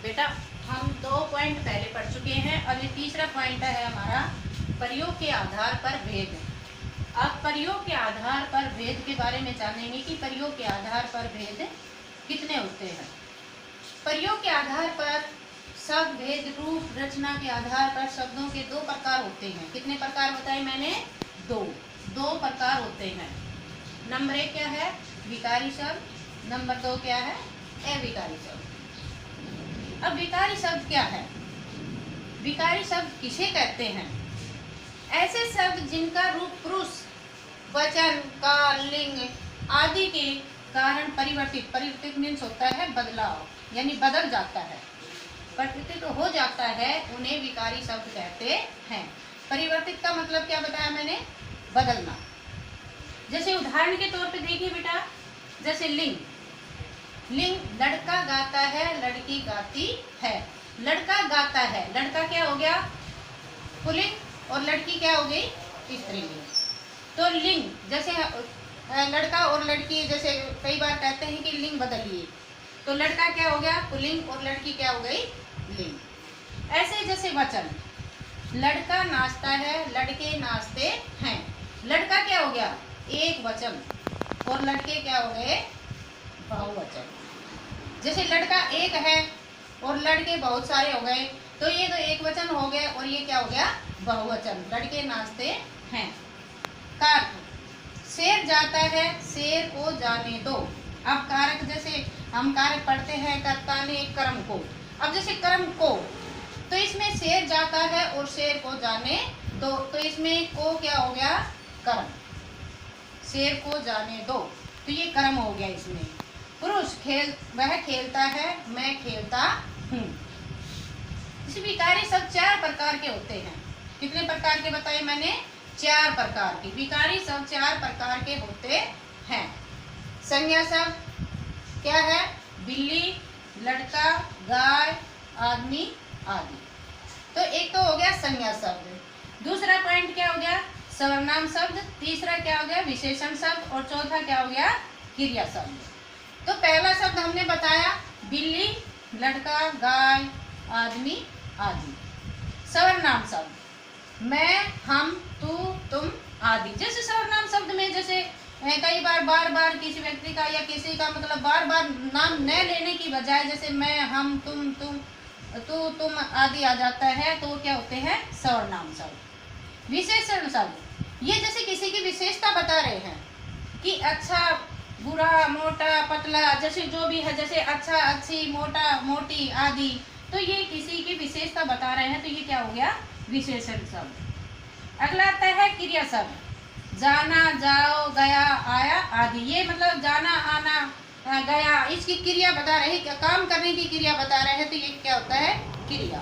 बेटा हम 2 पॉइंट पहले पढ़ चुके हैं। अब ये तीसरा पॉइंट है हमारा प्रयोग के आधार पर भेद। अब प्रयोग के आधार पर भेद के बारे में जानेंगे कि प्रयोग के आधार पर भेद कितने होते हैं। प्रयोग के आधार पर शब्द भेद रूप रचना के आधार पर शब्दों के 2 प्रकार होते हैं। कितने प्रकार बताए मैंने? 2 प्रकार होते हैं। नंबर 1 क्या है? विकारी शब्द। नंबर 2 क्या है? अविकारी शब्द। अब विकारी शब्द क्या है? विकारी शब्द किसे कहते हैं? ऐसे शब्द जिनका रूप पुरुष, वचन, काल, लिंग आदि के कारण परिवर्तित मीन्स होता है बदलाव, यानी बदल जाता है, परिवर्तित हो जाता है, उन्हें विकारी शब्द कहते हैं। परिवर्तित का मतलब क्या बताया मैंने? बदलना। जैसे उदाहरण के तौर पे देखिए बेटा, जैसे लिंग लड़का गाता है, लड़की गाती है। लड़का गाता है, लड़का क्या हो गया? पुल्लिंग, और लड़की क्या हो गई? स्त्रीलिंग। तो लिंग जैसे लड़का और लड़की, जैसे कई बार कहते हैं कि लिंग बदलिए, तो लड़का क्या हो गया? पुल्लिंग, और लड़की क्या हो गई? लिंग। ऐसे जैसे वचन, लड़का नाचता है, लड़के नाचते हैं। लड़का क्या हो गया? एक वचन, और लड़के क्या हो गए? बहुवचन। जैसे लड़का एक है और लड़के बहुत सारे हो गए, तो ये तो एक वचन हो गए, और ये क्या हो गया? बहुवचन। लड़के नाचते हैं। कारक, शेर जाता है, शेर को जाने दो। अब कारक जैसे हम कारक पढ़ते हैं, कर्ता ने कर्म को। अब जैसे कर्म को, तो इसमें शेर जाता है और शेर को जाने दो, तो इसमें को क्या हो गया? कर्म। शेर को जाने दो, तो ये कर्म हो गया। इसमें पुरुष वह खेलता है, मैं खेलता हूँ। इस विकारी शब्द 4 प्रकार के होते हैं। कितने प्रकार के बताए मैंने? 4 प्रकार के। विकारी शब्द 4 प्रकार के होते हैं। संज्ञा शब्द क्या है? बिल्ली, लड़का, गाय, आदमी आदि। तो एक तो हो गया संज्ञा शब्द। दूसरा पॉइंट क्या हो गया? सर्वनाम शब्द। तीसरा क्या हो गया? विशेषण शब्द। और चौथा क्या हो गया? क्रिया शब्द। तो पहला शब्द हमने बताया बिल्ली, लड़का, गाय, आदमी आदि। सर्वनाम शब्द मैं, हम, तू, तुम आदि। जैसे सर्वनाम शब्द में जैसे कई बार किसी व्यक्ति का या किसी का मतलब बार नाम न लेने की बजाय जैसे मैं, हम, तुम, तू, तुम आदि आ जाता है, तो क्या होते हैं? सर्वनाम शब्द। विशेषण शब्द, ये जैसे किसी की विशेषता बता रहे हैं कि अच्छा, बुरा, मोटा, पतला, जैसे जो भी है, जैसे अच्छा, अच्छी, मोटा, मोटी आदि, तो ये किसी की विशेषता बता रहे हैं, तो ये क्या हो गया? विशेषण शब्द। अगला आता है क्रिया शब्द। जाना, जाओ, गया, आया आदि। ये मतलब जाना, आना, गया, इसकी क्रिया बता रहे हैं, काम करने की क्रिया बता रहे हैं, तो ये क्या होता है? क्रिया।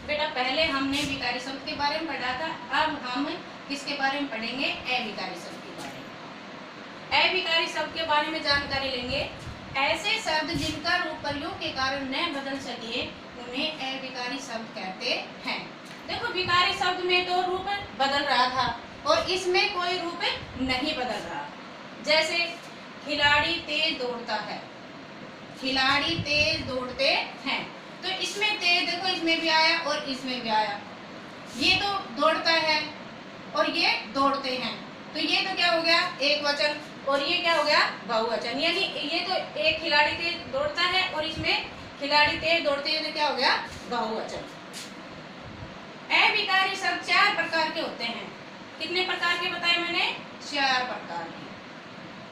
बेटा पहले हमने विकारी शब्द के बारे में पढ़ा था, अब हम किसके बारे में पढ़ेंगे? अविकारी शब्द के बारे में। अविकारी शब्द के बारे में जानकारी लेंगे। ऐसे शब्द जिनका रूप प्रयोग के कारण न बदल सके, उन्हें अविकारी शब्द कहते हैं। देखो विकारी शब्द में तो रूप बदल रहा था, और इसमें कोई रूप नहीं बदल रहा। जैसे खिलाड़ी तेज दौड़ता है, खिलाड़ी तेज दौड़ते हैं, तो इसमें तेज देखो, इसमें भी आया और इसमें भी आया। ये तो दौड़ता है और ये दौड़ते हैं, तो ये तो क्या हो गया? एक वचन, और ये क्या हो गया? बहुवचन। यानी ये तो एक खिलाड़ी तेज दौड़ता है और इसमें खिलाड़ी तेज दौड़ते हैं, तो क्या हो गया? बहुवचन। अविकारी शब्द 4 प्रकार के होते हैं। कितने प्रकार के बताए मैंने? 4 प्रकार के।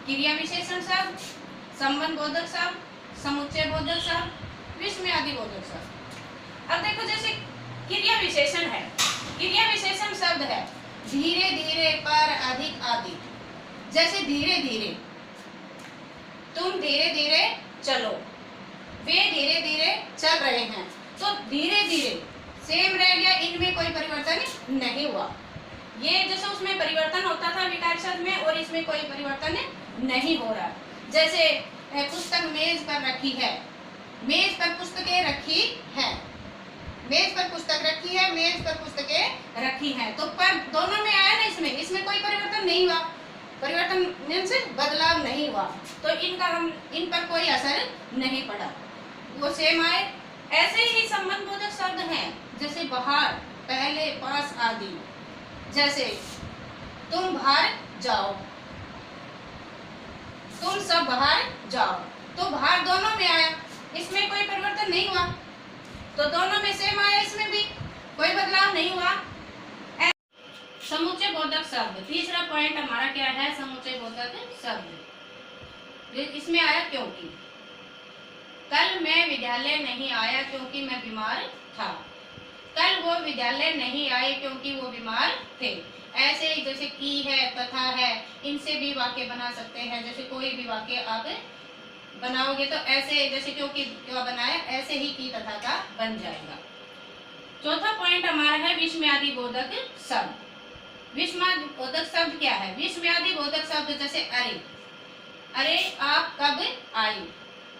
क्रिया विशेषण शब्द, संबंध बोधक शब्द, समुच्चय बोधक शब्द, विस्मय आदि बोधक शब्द। अब देखो जैसे क्रिया विशेषण है, क्रिया विशेषण शब्द है धीरे धीरे, पर, अधिक आदि। जैसे धीरे धीरे, तुम धीरे धीरे चलो, वे धीरे धीरे चल रहे हैं, तो धीरे धीरे सेम रह गया, इनमें कोई परिवर्तन नहीं हुआ। ये जैसे उसमें परिवर्तन होता था विकारी शब्द में, और इसमें कोई परिवर्तन नहीं हो रहा। जैसे पुस्तक मेज पर रखी है, मेज पर पुस्तकें रखी है, मेज पर पुस्तक रखी है, मेज पर पुस्तकें रखी हैं, तो पर दोनों में आया ना, इसमें कोई परिवर्तन नहीं हुआ। परिवर्तन मीन्स बदलाव नहीं हुआ, तो इन पर कोई असर नहीं पड़ा। वो सेम आए। ऐसे ही संबंध बोधक शब्द हैं, जैसे बाहर, पहले, पास आदि। जैसे तुम बाहर जाओ, तुम सब बाहर जाओ, तो बाहर दोनों में आया, इसमें कोई परिवर्तन नहीं हुआ, तो दोनों में सेम आया, इसमें भी कोई बदलाव नहीं हुआ। समुच्चय बोधक शब्द, तीसरा पॉइंट हमारा क्या है, समुच्चय बोधक शब्द। इसमें आया क्योंकि। कल मैं विद्यालय नहीं आया क्योंकि मैं बीमार था। कल वो विद्यालय नहीं आए क्योंकि वो बीमार थे। ऐसे ही जैसे की है, तथा है, इनसे भी वाक्य बना सकते हैं। जैसे कोई भी वाक्य आप बनाओगे तो ऐसे, जैसे क्योंकि क्या बनाया, ऐसे ही की तथा का बन जाएगा। चौथा पॉइंट हमारा है विस्मयादि बोधक शब्द। विस्मयादि बोधक शब्द क्या है? विस्मयादि बोधक शब्द जैसे अरे, अरे आप कब आई,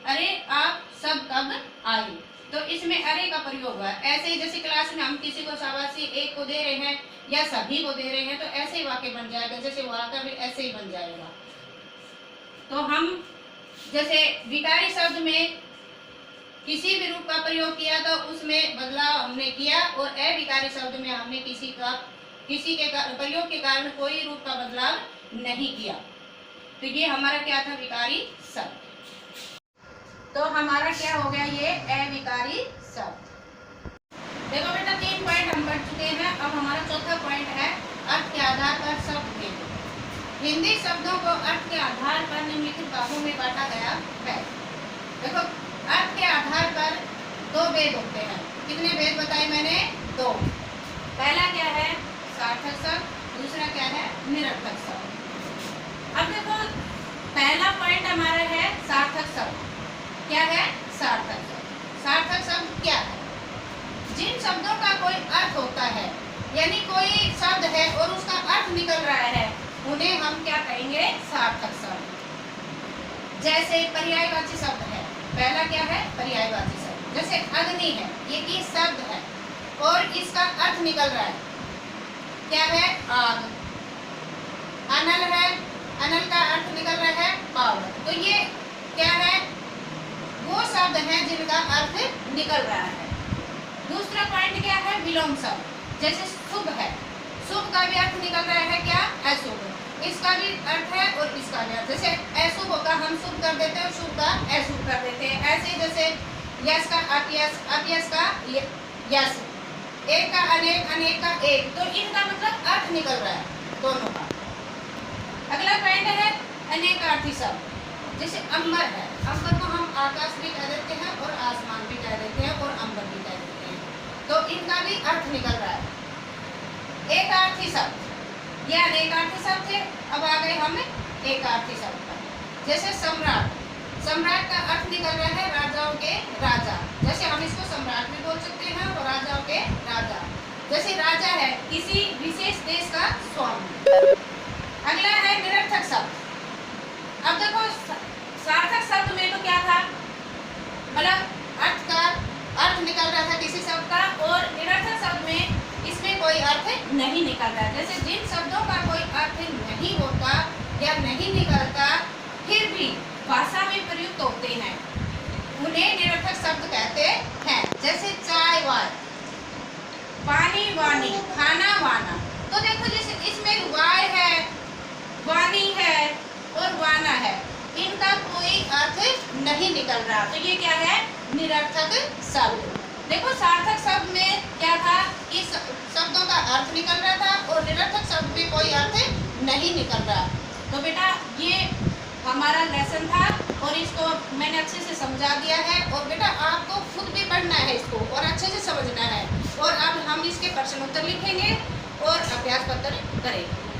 अरे आप सब कब आई, तो इसमें अरे का प्रयोग हुआ। ऐसे ही जैसे क्लास में हम किसी को शाबाशी एक को दे रहे हैं या सभी को दे रहे हैं, तो ऐसे ही वाक्य बन जाएगा, जैसे वाक्य भी ऐसे ही बन जाएगा। तो हम जैसे विकारी शब्द में किसी भी रूप का प्रयोग किया तो उसमें बदलाव हमने किया, और अविकारी शब्द में हमने किसी के प्रयोग के कारण कोई रूप का बदलाव नहीं किया। तो ये हमारा क्या था, विकारी शब्द। तो हमारा क्या हो गया, ये अविकारी शब्द। देखो बेटा 3 पॉइंट हम पढ़ चुके हैं। अब हमारा चौथा पॉइंट है अर्थ के आधार पर शब्द भेद। हिंदी शब्दों को अर्थ के आधार पर निम्नलिखित भागों में बांटा गया है। देखो अर्थ के आधार पर 2 भेद होते हैं। कितने भेद बताए मैंने? 2। पहला क्या है, सार्थक शब्द, दूसरा क्या है, निरर्थक शब्द। अब देखो पहला पॉइंट हमारा है सार्थक शब्द। क्या है? सार्थक शब्द। सार्थक शब्द क्या है? जिन शब्दों का कोई अर्थ होता है, यानी कोई शब्द है और उसका अर्थ निकल रहा है, उन्हें हम क्या कहेंगे, सार्थक शब्द। जैसे पर्यायवाची शब्द है, पहला क्या है, पर्यायवाची शब्द। जैसे अग्नि है, ये की शब्द है और इसका अर्थ निकल रहा है, क्या है, आग। अनल है, अनल का अर्थ निकल रहा है पावर। तो ये क्या है, वो शब्द हैं जिनका अर्थ निकल रहा है। दूसरा पॉइंट क्या है, विलोम शब्द। जैसे शुभ है, शुभ का भी अर्थ निकल रहा है क्या, अशुभ। इसका भी अर्थ है और इसका भी अर्थ। जैसे अशुभ का हम शुभ कर देते हैं और शुभ का अशुभ कर देते हैं। ऐसे जैसे यश का अपयश, अपयश का यश, एक का अनेक, अनेक का एक, तो इनका मतलब अर्थ निकल रहा है दोनों का। अगला पॉइंट है अनेकार्थी शब्द। जैसे अंबर है, अंबर को हम आकाश भी कह देते हैं और आसमान भी कह देते हैं और अंबर भी कह देते हैं, तो इनका भी अर्थ निकल रहा है। एकार्थी शब्द, ये अनेकार्थी शब्द थे, अब आ गए हम एकार्थी शब्द पर। जैसे सम्राट, सम्राट का अर्थ निकल रहा है राजाओं के राजा। जैसे हम इसको सम्राट भी बोल सकते हैं और राजाओं के राजा। जैसे राजा है किसी विशेष देश का स्वामी। अगला है निरर्थक शब्द। अब देखो सार्थक शब्द में तो क्या था, मतलब अर्थ का अर्थ निकल रहा था किसी शब्द का, और निरर्थक शब्द में इसमें कोई अर्थ नहीं निकल रहा। जैसे जिन शब्दों का कोई अर्थ नहीं होता या नहीं निकलता फिर भी भाषा में प्रयुक्त होते हैं, उन्हें निरर्थक शब्द कहते हैं। जैसे चाय वाय, पानी वानी, खाना वाना। तो देखो जैसे इसमें वाय है, वानी है और वाना है, इनका कोई अर्थ नहीं निकल रहा, तो ये क्या है, निरर्थक शब्द। देखो सार्थक शब्द में क्या था कि शब्दों का अर्थ निकल रहा था और निरर्थक शब्द में कोई अर्थ नहीं निकल रहा। तो बेटा ये हमारा लेसन था और इसको मैंने अच्छे से समझा दिया है, और बेटा आपको खुद भी पढ़ना है इसको और अच्छे से समझना है। और अब हम इसके प्रश्न उत्तर लिखेंगे और अभ्यास पत्र करेंगे।